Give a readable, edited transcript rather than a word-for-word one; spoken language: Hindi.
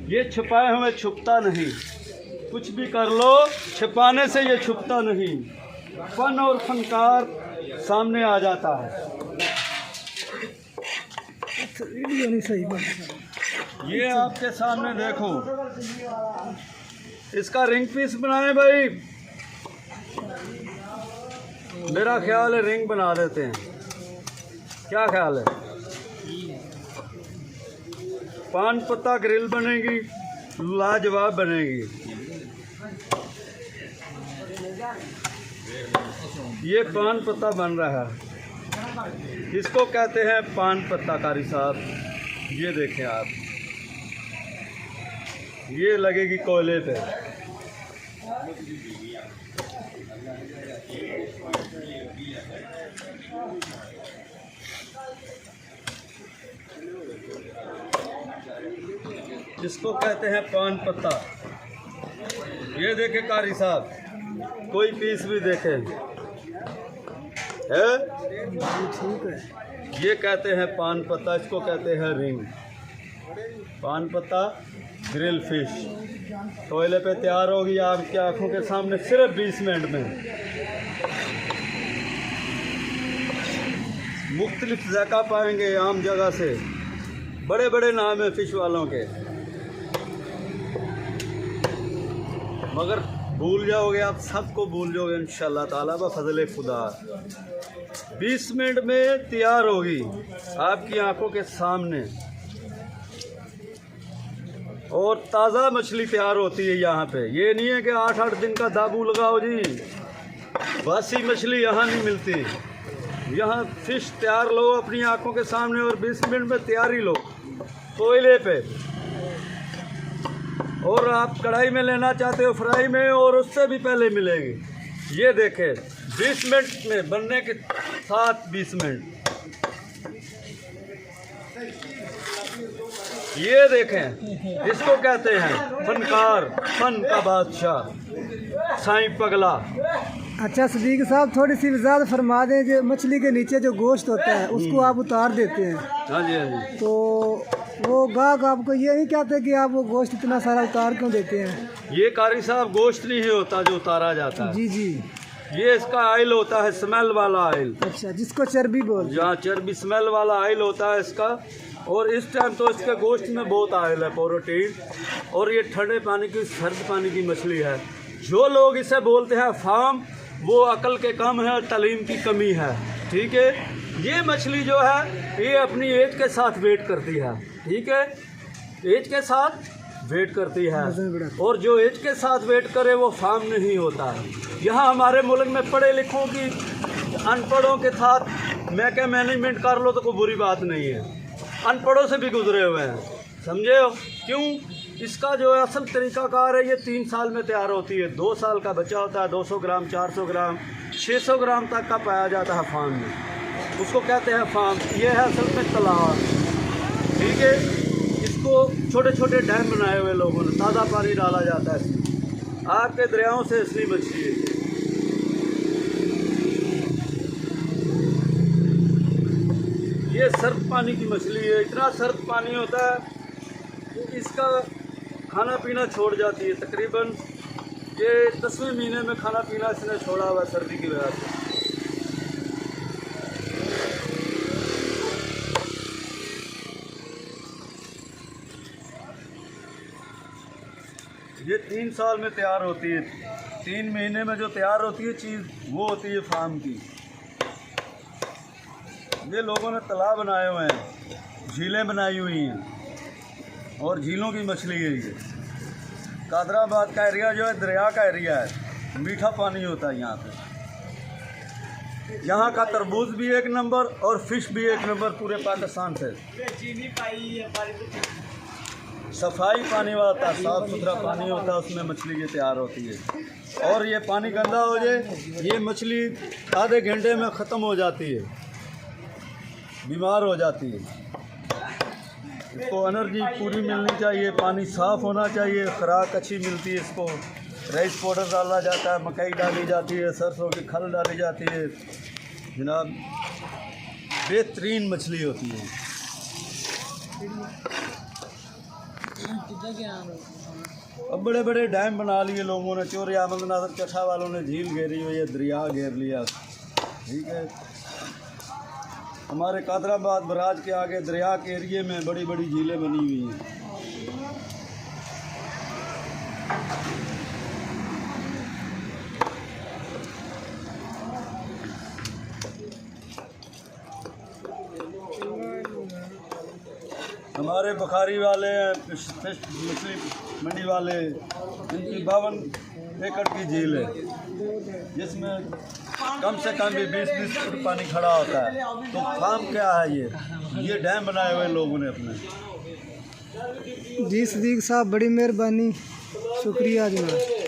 ये छुपाए हुए छुपता नहीं, कुछ भी कर लो छिपाने से ये छुपता नहीं। फन और फनकार सामने आ जाता है। ये आपके सामने देखो, इसका रिंग पीस बनाए भाई। मेरा ख्याल है रिंग बना देते हैं, क्या ख्याल है? पान पत्ता ग्रिल बनेगी, लाजवाब बनेगी। ये पान पत्ता बन रहा है, इसको कहते हैं पान पत्ता कारी साहब। ये देखें आप, ये लगेगी कोयले पे। इसको कहते हैं पान पत्ता। ये देखे कारी साहब, कोई पीस भी देखे है, ये कहते हैं पान पत्ता, इसको कहते हैं रिंग। पान पत्ता ग्रिल फिश कोयले पे तैयार होगी आपकी आंखों के सामने सिर्फ 20 मिनट में। मुख्तलिफ ज़ायका पाएंगे आम जगह से, बड़े बड़े नाम है फिश वालों के, मगर भूल जाओगे आप, सबको भूल जाओगे इंशाअल्लाह ताला बफज़ल खुदा। 20 मिनट में तैयार होगी आपकी आंखों के सामने, और ताज़ा मछली तैयार होती है यहाँ पे। ये नहीं है कि 8-8 दिन का दाबू लगाओ जी, बासी मछली यहाँ नहीं मिलती। यहाँ फिश तैयार लो अपनी आंखों के सामने, और 20 मिनट में तैयारी लो कोयले पे। और आप कढ़ाई में लेना चाहते हो फ्राई में, और उससे भी पहले मिलेगी। ये देखें 20 मिनट में बनने के साथ 20 मिनट। ये देखें, इसको कहते हैं फनकार, फन का बादशाह साईं पगला। अच्छा सदीक साहब, थोड़ी सी वजाहत फरमा दें, जो मछली के नीचे जो गोश्त होता है उसको आप उतार देते हैं। हाँ जी, हाँ जी। तो वो गाहक आपको ये नहीं कहते कि आप वो गोश्त इतना सारा उतार क्यों देते हैं? ये कारी साहब गोश्त नहीं होता जो उतारा जाता है। जी जी, ये इसका आयल होता है, स्मेल वाला आयल। अच्छा, जिसको चर्बी बोलते हैं। जहाँ चर्बी स्मेल वाला आयल होता है इसका। और इस टाइम तो इसके गोश्त में बहुत आयल है, प्रोटीन। और ये ठंडे पानी की, सर्द पानी की मछली है। जो लोग इसे बोलते हैं फार्म, वो अकल के कम है, तालीम की कमी है। ठीक है, ये मछली जो है ये अपनी एज के साथ वेट करती है। ठीक है, एज के साथ वेट करती है, और जो एज के साथ वेट करे वो फार्म नहीं होता है। यहाँ हमारे मुल्क में पढ़े लिखों की अनपढ़ों के साथ मैं क्या मैनेजमेंट कर लो तो कोई बुरी बात नहीं है, अनपढ़ों से भी गुजरे हुए हैं, समझे हो? क्यों? इसका जो है असल तरीक़ाकार है, ये 3 साल में तैयार होती है। 2 साल का बच्चा होता है, 200 ग्राम, 400 ग्राम, 600 ग्राम तक का पाया जाता है फार्म में। उसको कहते हैं फार्म। ये है असल में तालाब। ठीक है, इसको छोटे छोटे डैम बनाए हुए लोगों ने, ताज़ा पानी डाला जाता है इसमें। आग के दरियाओं से असली मछली है। ये सर्द पानी की मछली है। इतना सर्द पानी होता है कि इसका खाना पीना छोड़ जाती है। तकरीबन ये 10वें महीने में खाना पीना इसने छोड़ा हुआ सर्दी की वजह से। ये 3 साल में तैयार होती है। 3 महीने में जो तैयार होती है चीज़, वो होती है फार्म की। ये लोगों ने तालाब बनाए हुए हैं, झीलें बनाई हुई हैं, और झीलों की मछली है ये। कादराबाद का एरिया जो है दरिया का एरिया है, मीठा पानी होता है यहाँ पे। यहाँ का तरबूज भी 1 नंबर और फिश भी 1 नंबर पूरे पाकिस्तान से। सफाई पानी होता है, साफ़ सुथरा पानी होता है, उसमें मछली ये तैयार होती है। और ये पानी गंदा हो जाए, ये मछली आधे घंटे में ख़त्म हो जाती है, बीमार हो जाती है। इसको एनर्जी पूरी मिलनी चाहिए, पानी साफ़ होना चाहिए, खुराक अच्छी मिलती है। इसको राइस पाउडर डाला जाता है, मकई डाली जाती है, सरसों की खल डाली जाती है। जनाब बेहतरीन मछली होती है। अब बड़े बड़े डैम बना लिए लोगों ने। चोरी अहमद नादर चट्ठा वालों ने झील घेरी हुई है, दरिया घेर लिया। ठीक है, हमारे कादराबाद बराज के आगे दरिया के एरिए में बड़ी बड़ी झीलें बनी हुई हैं। हमारे बुखारी वाले फिश मछली मंडी वाले, इनकी 52 एकड़ की झील है, जिसमें कम से कम भी 20-20 फुट पानी खड़ा होता है। तो काम क्या है ये डैम बनाए हुए लोगों ने अपने। जी सदीक साहब, बड़ी मेहरबानी, शुक्रिया जनाब।